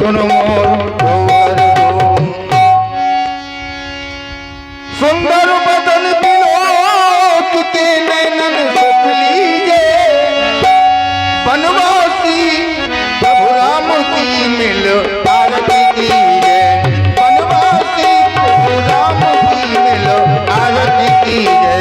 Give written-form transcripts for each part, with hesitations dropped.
सुन मोर गौर हो। सुंदर बदन बिलोक के नैनन सुख लीजे, बनवासी प्रभु राम की मिल आरती कीजे, बनवासी प्रभु राम की मिल आरती कीजे।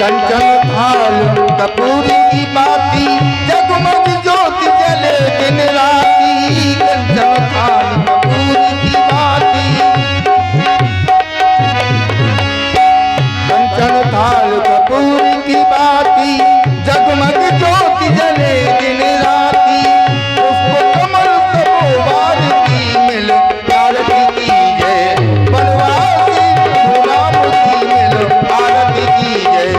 कंचन थाल कपूर की बाती, जगमग ज्योति जले दिन राती। कंचन थाल कपूर की बाती, कंचन थाल कपूर की बाती, जगमग ज्योति जले दिन राती। पुष्प कमल सरोवर की मिल आरती कीजे, बनवासी प्रभु राम की मिल आरती कीजे।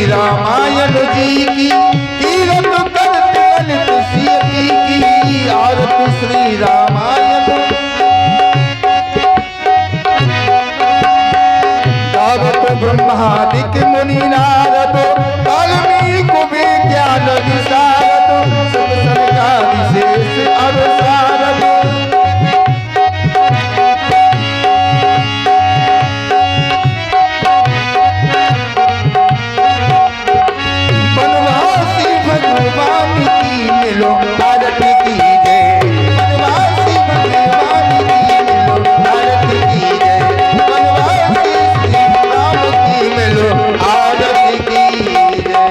रामायण जी की कीरत करत ललित सियती की, आरती श्री रामायण। गावत ब्रह्मादिक मुनि नारद, वाल्मीकि विज्ञान विशारद। सब सरका विशेष अवसारद, भगवान की मिलो आरती कीजे, बनवासी भगवान की मिलो आरती कीजे, बनवासी श्री राम की मिलो आरती कीजे।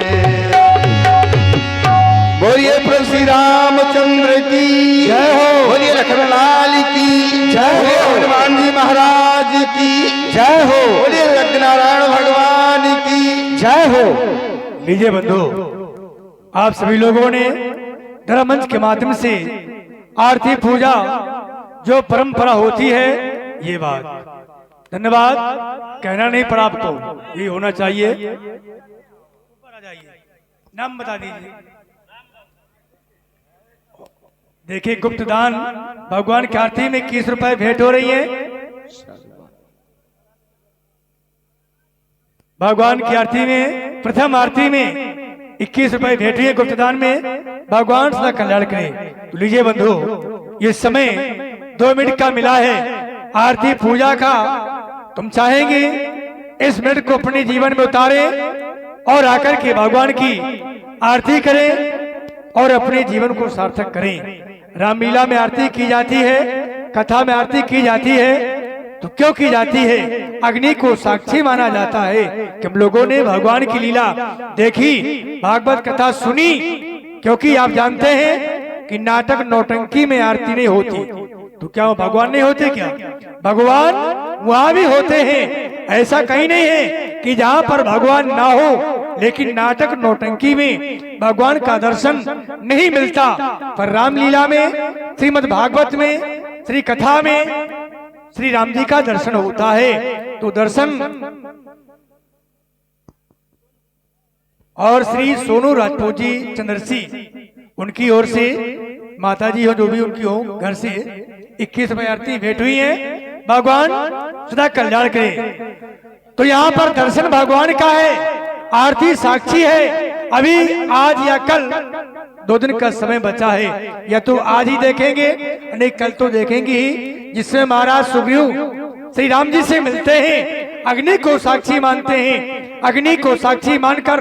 बोलिए प्रभु श्री रामचंद्र की जय हो, बोलिए लखनलाल की जय हो, हनुमान जी महाराज की जय हो, बोलिए लक्ष्मीनारायण भगवान की जय हो। लीजिए बंधु, आप सभी लोगों ने धर्म मंच के माध्यम से आरती पूजा जो परंपरा होती है, ये बात धन्यवाद कहना नहीं पड़ा आपको, ये होना चाहिए। ऊपर आ जाइए, नाम बता दीजिए। देखिए गुप्त दान भगवान की आरती में 21 रुपए भेंट हो रही है। भगवान की आरती में, प्रथम आरती में 21 रुपए भेंट हुई है गुप्तदान में। भगवान सदा कल्याण करे। तो लीजिए बंधु, ये समय 2 मिनट का मिला है आरती पूजा का। तुम चाहेंगे इस मिनट को अपने जीवन में उतारे और आकर के भगवान की आरती करें और अपने जीवन को सार्थक करें। रामलीला में आरती की जाती है, कथा में आरती की जाती है, तो क्यों की जाती है? अग्नि को साक्षी माना जाता है कि हम लोगों ने भगवान की लीला देखी, भागवत कथा सुनी। क्योंकि आप जानते हैं कि नाटक नौटंकी में आरती नहीं होती, तो क्या वो भगवान नहीं होते क्या? भगवान वहां भी होते हैं। ऐसा कहीं नहीं है कि जहां पर भगवान ना हो, लेकिन नाटक नौटंकी में भगवान का दर्शन नहीं मिलता। पर रामलीला में, श्रीमद् भागवत में, श्री कथा में श्री राम जी का दर्शन होता है। तो दर्शन और श्री सोनू राजपूत जी चंद्रसी, उनकी ओर से माता जी हो जो भी उनकी हो, घर से 21 रुपए आरती भेंट हुई है। भगवान सदा कल्याण करे। तो यहाँ पर दर्शन भगवान का है, आरती साक्षी है। अभी आज या कल 2 दिन का समय बचा है, या तो आज ही देखेंगे नहीं कल तो देखेंगे ही, जिसमें महाराज सुग्रीव श्री राम जी से मिलते हैं, अग्नि को साक्षी मानते हैं। अग्नि को साक्षी मानकर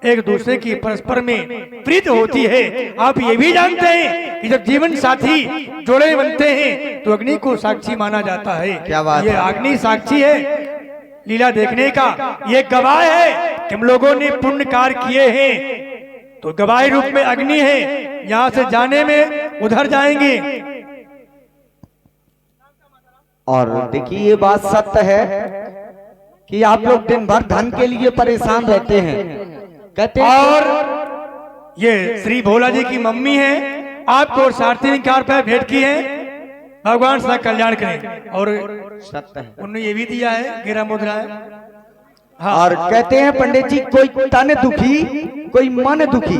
एक दूसरे की परस्पर में प्रीत होती है। आप ये भी जानते हैं कि जब जीवन साथी जोड़े बनते हैं तो अग्नि को साक्षी माना जाता है। क्या बात ये है। अग्नि साक्षी है लीला देखने का, ये गवाह है कि हम लोगों ने पुण्य कार्य किए हैं। तो गवाही रूप में अग्नि है, यहाँ से जाने में उधर जाएंगे। और देखिए ये बात सत्य है कि आप लोग दिन भर धन के लिए परेशान रहते हैं, कहते हैं और ये श्री भोला जी की मम्मी है, आपको और सारथी विकार पर भेंट की है। भगवान सदा कल्याण करें। और सत्य है। उन्होंने ये भी दिया है गिरा मुद्रा है। हाँ। और कहते हैं पंडित जी, कोई तन दुखी कोई मन दुखी,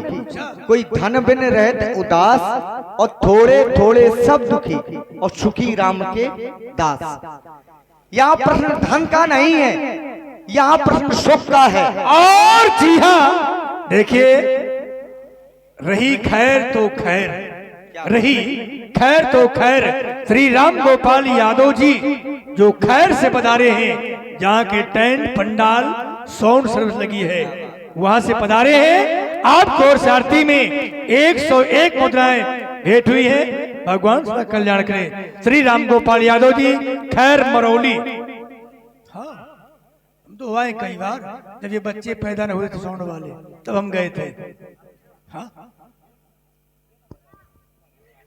कोई धन बिन रहत उदास, और थोड़े थोड़े सब दुखी, और सुखी राम के दास। यहाँ प्रश्न धन का नहीं है, यहाँ प्रश्न सुख का है। और जी हाँ, देखिए रही खैर तो खैर, रही खैर तो खैर। श्री राम गोपाल यादव जी जो खैर से पधारे हैं, जहाँ के टेंट पंडाल साउंड सर्विस लगी है, वहां से पधारे हैं। आपको और सारथी में 101 मुद्राएं भेंट हुई है। भगवान सदा कल्याण करें। श्री राम गोपाल यादव जी खैर मरौली। हाँ, हम तो आए कई बार, जब ये बच्चे पैदा न हुए थे साउंड वाले, तब हम गए थे। हाँ,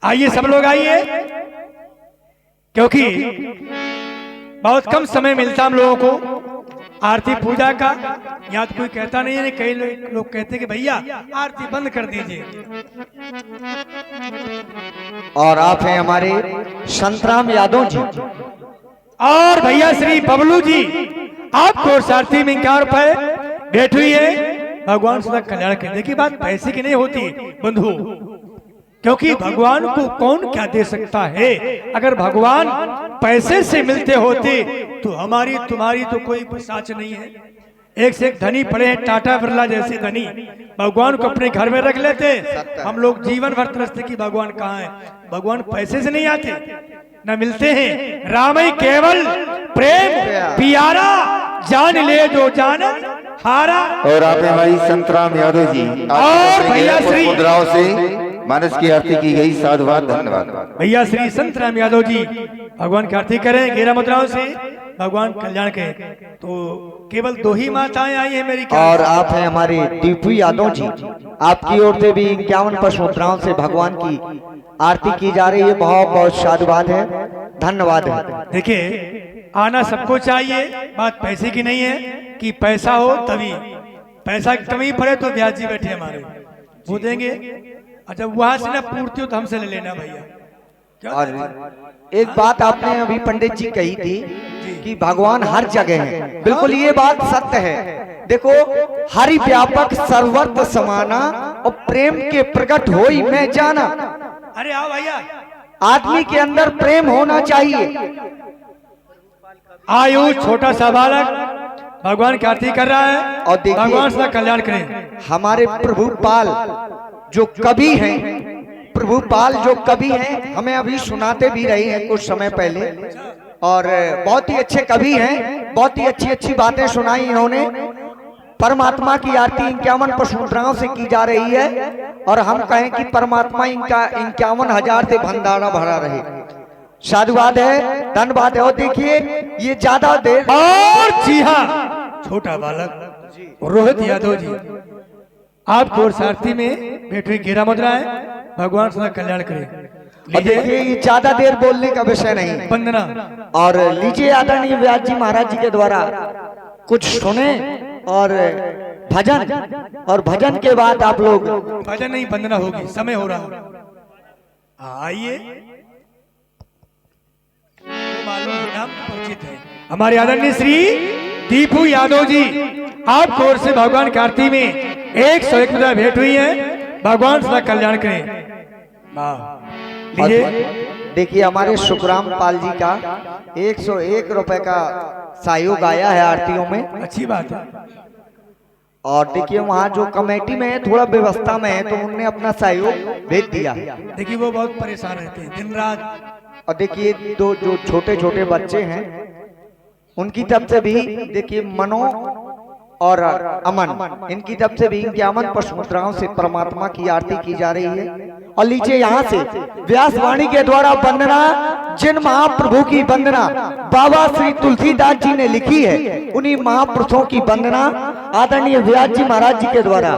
आइए सब लोग आइए, क्योंकि बहुत कम समय मिलता हम लोगों को आरती पूजा का। यहाँ तो कोई कहता नहीं है, कई लोग कहते कि भैया आरती बंद कर दीजिए। और आप हैं हमारे संतराम यादव जी, और भैया श्री बबलू जी, आपको और सारथी में 51 रुपए भेंट हुई है। भगवान सदा कल्याण करें। देखिए बात पैसे की नहीं होती बंधु, क्योंकि भगवान को कौन क्या दे सकता है। अगर भगवान पैसे से मिलते होते तो हमारी तुम्हारी तो कोई साच नहीं है। एक से एक धनी पड़े हैं, टाटा बिरला जैसे धनी, भगवान को अपने घर में रख लेते। हम लोग जीवन भर तरसते कि भगवान कहाँ है। भगवान पैसे से नहीं आते, न मिलते हैं। राम ही केवल प्रेम पियारा, जान ले जो जान हारा। और आप हमारी संतराम यादव जी, और भैया श्री मुद्राओं से मानस की आरती की गई। साधुवाद, धन्यवाद। भैया श्री संतराम यादव जी भगवान की आरती करें गिरा मुद्राओं से। भगवान कल्याण के। तो केवल 2 ही माताएं आई है मेरी। और आप हैं हमारे दीपू यादव जी, आपकी ओर से भी 51 पशुमुद्राओं से भगवान की आरती की जा रही है। बहुत बहुत साधुवाद है, धन्यवाद है। देखिए आना सबको चाहिए, बात पैसे की नहीं है कि पैसा हो तभी, पैसा की कमी पड़े तो ब्याज जी बैठे हमारे वो देंगे। अच्छा वहां से ना पूर्ति हो तो हमसे ले लेना भैया। और एक बात आपने अभी पंडित जी कही थी कि भगवान हर जगह है, बिल्कुल ये बात सत्य है। देखो हरि व्यापक सर्वत्र समाना, और प्रेम के प्रकट होई मैं जाना। अरे आओ भैया, आदमी के अंदर प्रेम होना चाहिए। आयु छोटा सा बालक भगवान की आरती कर रहा है। और देखिए भगवान सदा कल्याण करें। हमारे प्रभु पाल जो कवि हैं, प्रभु पाल जो कवि हैं, हमें अभी सुनाते भी रहे हैं कुछ समय पहले, और बहुत ही अच्छे कवि हैं। बहुत ही अच्छी अच्छी बातें सुनाई इन्होंने। परमात्मा की आरती 51 पशुमुद्राओं से की जा रही है, और हम कहें कि परमात्मा इनका 51,000 से भंडारा भरा रहे। साधुवाद है, धन्यवाद है। और देखिए ये ज्यादा देर, और जी हाँ छोटा बालक रोहित यादव जी, आपको और सारथी में बैठे गिरा मुद्रा है। भगवान सदा कल्याण करे। और देखिए ये ज्यादा देर बोलने का विषय नहीं। वंदना। और लीजिए आदरणीय व्यास जी महाराज जी के द्वारा कुछ सुने और भजन, और भजन के बाद आप लोग भजन नहीं वंदना होगी, समय हो रहा। आइए, मालूम नाम परिचित है हमारे आदरणीय श्री दीपू यादव जी, आपको ओर से भगवान की आरती में 101 मुद्रा भेंट हुई है। भगवान सदा कल्याण करें। लीजिए देखिए हमारे सुखराम पाल जी का 101 रुपए का सहयोग आया है आरतियों में। अच्छी बात है। और देखिए वहाँ जो कमेटी में है, थोड़ा व्यवस्था में है, तो उन्होंने अपना सहयोग भेज दिया। देखिए वो बहुत परेशान रहते हैं दिन रात। और देखिए दो जो छोटे छोटे बच्चे हैं उनकी तरफ से भी देखिए मनो और अमन, इनकी तरफ से भी इक्यावन पुष्प मुद्राओं से परमात्मा की आरती की जा रही है। और लीजिए यहाँ से व्यास वाणी के द्वारा वंदना, जिन महाप्रभु की वंदना बाबा श्री तुलसीदास जी ने लिखी है, उन्हीं महापुरुषों की वंदना आदरणीय व्यास जी महाराज जी के द्वारा